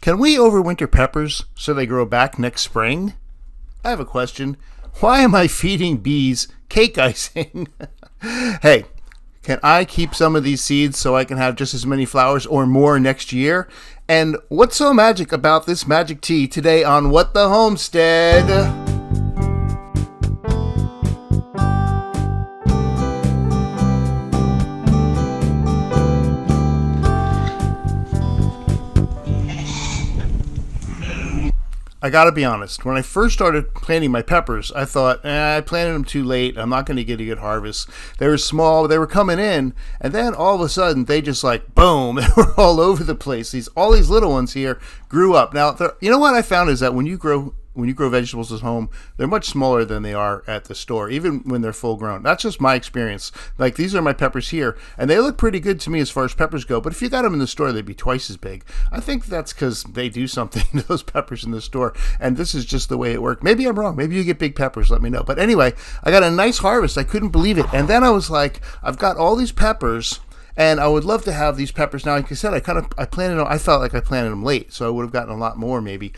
Can we overwinter peppers so they grow back next spring? I have a question. Why am I feeding bees cake icing? Hey, can I keep some of these seeds so I can have just as many flowers or more next year? And what's so magic about this magic tea today on What the Homestead? I gotta be honest, when I first started planting my peppers, I thought, I planted them too late, I'm not gonna get a good harvest. They were small, they were coming in, and then all of a sudden, they just like, boom, they were all over the place. All these little ones here grew up. Now, you know what I found is that when you grow vegetables at home, they're much smaller than they are at the store, even when they're full grown. That's just my experience. Like, these are my peppers here, and they look pretty good to me as far as peppers go, but if you got them in the store, they'd be twice as big. I think that's because they do something to those peppers in the store, and this is just the way it worked. Maybe I'm wrong. Maybe you get big peppers. Let me know. But anyway, I got a nice harvest. I couldn't believe it. And then I was like, I've got all these peppers, and I would love to have these peppers. Now, like I said, I planted them. I felt like I planted them late, so I would have gotten a lot more maybe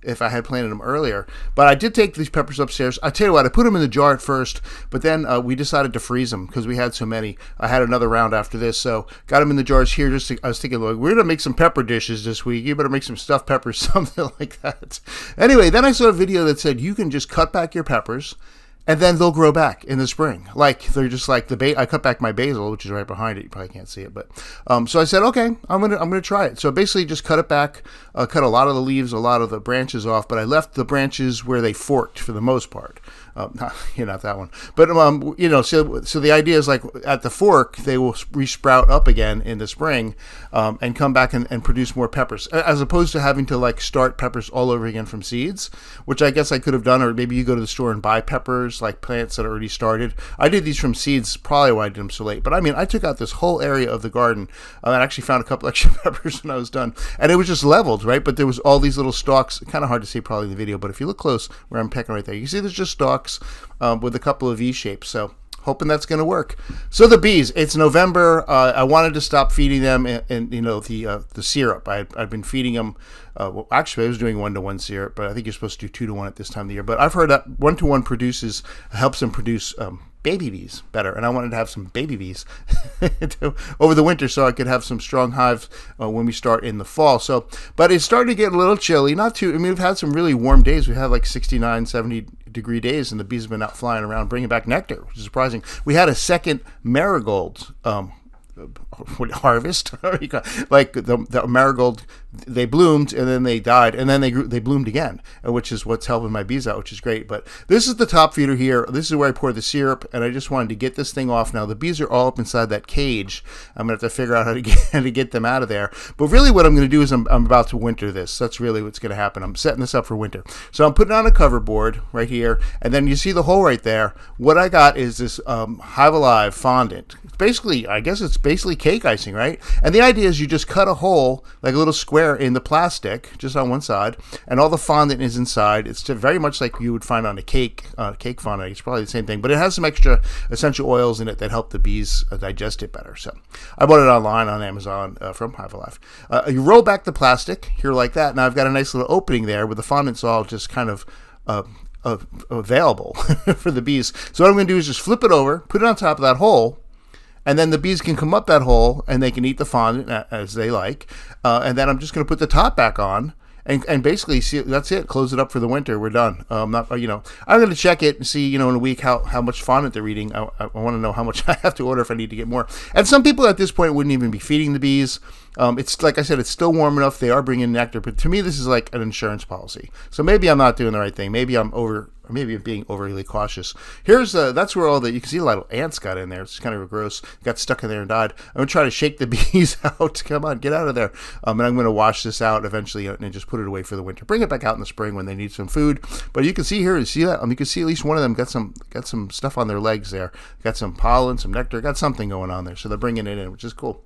if I had planted them earlier. But I did take these peppers upstairs. I tell you what, I put them in the jar at first, but then we decided to freeze them because we had so many. I had another round after this, so got them in the jars here. I was thinking, like, we're gonna make some pepper dishes this week. You better make some stuffed peppers, something like that. Anyway, then I saw a video that said you can just cut back your peppers, and then they'll grow back in the spring. Like, they're just like I cut back my basil, which is right behind it. You probably can't see it, but so I said, okay, I'm gonna try it. So basically, just cut it back, cut a lot of the leaves, a lot of the branches off, but I left the branches where they forked for the most part. Not that one, but so the idea is, like, at the fork they will resprout up again in the spring, and come back and produce more peppers, as opposed to having to like start peppers all over again from seeds, which I guess I could have done. Or maybe you go to the store and buy peppers, like plants that are already started. I did these from seeds, probably why I did them so late. But I mean, I took out this whole area of the garden, and actually found a couple extra peppers when I was done, and it was just leveled, right? But there was all these little stalks. Kind of hard to see probably in the video, but if you look close where I'm pecking right there, you can see there's just stalks with a couple of V shapes. So hoping that's going to work. So the bees, it's November. I wanted to stop feeding them the syrup. I've been feeding them. Actually, I was doing 1-to-1 syrup, but I think you're supposed to do 2-to-1 at this time of the year. But I've heard that 1-to-1 helps them produce baby bees better, and I wanted to have some baby bees over the winter so I could have some strong hives when we start in the fall. So, but it's starting to get a little chilly. We've had some really warm days. We had like 69, 70 degree days, and the bees have been out flying around bringing back nectar, which is surprising. We had a second marigold harvest. Like the marigold, they bloomed and then they died, and then they bloomed again, which is what's helping my bees out, which is great. But this is the top feeder here. This is where I pour the syrup, and I just wanted to get this thing off. Now the bees are all up inside that cage. I'm gonna have to figure out how to get them out of there. But really what I'm gonna do is I'm about to winter this. That's really what's gonna happen. I'm setting this up for winter. So I'm putting on a cover board right here, and then you see the hole right there. What I got is this Hive Alive fondant. It's basically cake icing, right? And the idea is you just cut a hole, like a little square in the plastic, just on one side, and all the fondant is inside. It's very much like you would find on a cake fondant. It's probably the same thing, but it has some extra essential oils in it that help the bees digest it better. So I bought it online on Amazon from Hive Alive. You roll back the plastic here like that. Now I've got a nice little opening there with the fondant's all just kind of available for the bees. So what I'm going to do is just flip it over, put it on top of that hole, and then the bees can come up that hole and they can eat the fondant as they like. And then I'm just going to put the top back on and basically see, that's it. Close it up for the winter. We're done. I'm going to check it and see, in a week how much fondant they're eating. I want to know how much I have to order if I need to get more. And some people at this point wouldn't even be feeding the bees. It's like I said, it's still warm enough. They are bringing nectar, but to me, this is like an insurance policy. So maybe I'm not doing the right thing. Maybe I'm being overly cautious. That's where you can see a lot of ants got in there. It's kind of gross. Got stuck in there and died. I'm going to try to shake the bees out. Come on, get out of there. And I'm going to wash this out eventually and just put it away for the winter. Bring it back out in the spring when they need some food. But you can see here, you see that? You can see at least one of them got some stuff on their legs there. Got some pollen, some nectar, got something going on there. So they're bringing it in, which is cool.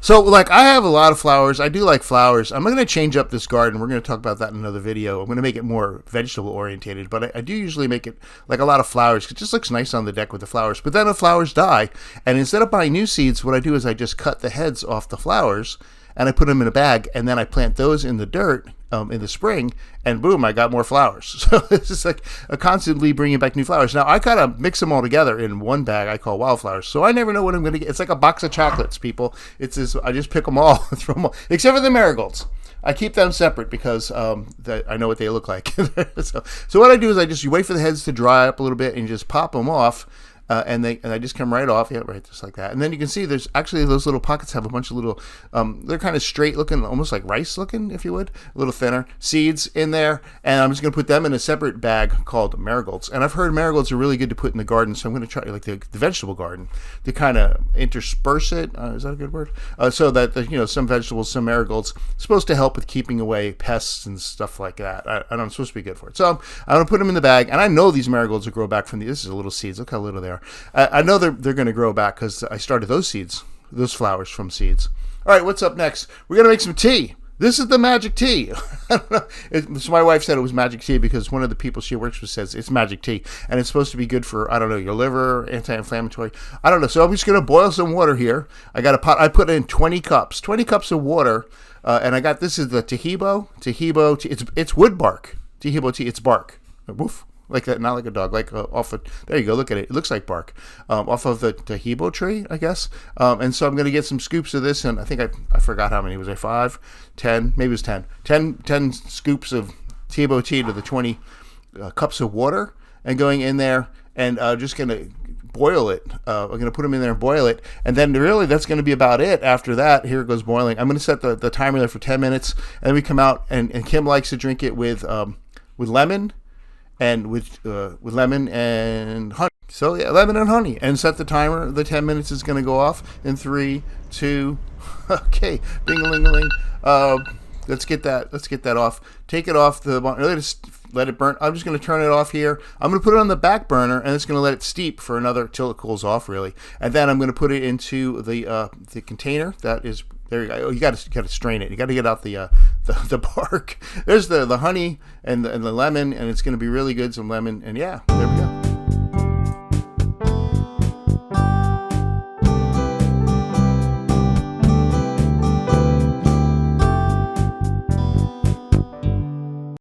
So, like, I have a lot of flowers. I do like flowers. I'm going to change up this garden. We're going to talk about that in another video. I'm going to make it more vegetable-orientated, but I do usually make it, like, a lot of flowers, because it just looks nice on the deck with the flowers. But then the flowers die, and instead of buying new seeds, what I do is I just cut the heads off the flowers, and I put them in a bag, and then I plant those in the dirt in the spring, and boom, I got more flowers. So it's just like constantly bringing back new flowers. Now I kind of mix them all together in one bag I call wildflowers, so I never know what I'm going to get. It's like a box of chocolates, people. It's this, I just pick them all, throw them all, except for the marigolds. I keep them separate because I know what they look like. So what I do is you wait for the heads to dry up a little bit and you just pop them off. And I just come right off, right, just like that. And then you can see there's actually those little pockets have a bunch of little, they're kind of straight looking, almost like rice looking, if you would, a little thinner, seeds in there. And I'm just going to put them in a separate bag called marigolds. And I've heard marigolds are really good to put in the garden, so I'm going to try, like the vegetable garden, to kind of intersperse it. Is that a good word? So that, some vegetables, some marigolds, supposed to help with keeping away pests and stuff like that. And I'm supposed to be good for it. So I'm going to put them in the bag. And I know these marigolds will grow back from this is a little seeds. Look how little they are. I know they're going to grow back because I started those flowers from seeds. All right, what's up next? We're going to make some tea. This is the magic tea. I don't know. So my wife said it was magic tea because one of the people she works with says it's magic tea, and it's supposed to be good for, I don't know, your liver, anti-inflammatory. I don't know. So I'm just going to boil some water here. I got a pot. I put in 20 cups of water, and I got, this is the Taheebo tea. It's wood bark. Taheebo tea. It's bark. Woof. Like that, not like a dog, like off of, there you go, look at it. It looks like bark, off of the Taheebo tree, I guess. And so I'm going to get some scoops of this, and I think I forgot how many. Was it 5, 10? Maybe it was 10. 10 scoops of Taheebo tea to the 20 cups of water, and going in there, and just going to boil it. I'm going to put them in there and boil it, and then really that's going to be about it. After that, here it goes boiling. I'm going to set the timer there for 10 minutes, and then we come out, and Kim likes to drink it with lemon, and with lemon and honey. So yeah, lemon and honey. And set the timer. The 10 minutes is going to go off in 3, 2. Okay, bing-a-ling-a-ling. Let's get that off. Take it off the. Let it burn. I'm just going to turn it off here. I'm going to put it on the back burner, and it's going to let it steep for another till it cools off, really. And then I'm going to put it into the container. That is, there you go. Oh, you got to strain it. You got to get out the bark. There's the honey and the lemon, and it's going to be really good. Some lemon, and yeah, there we go.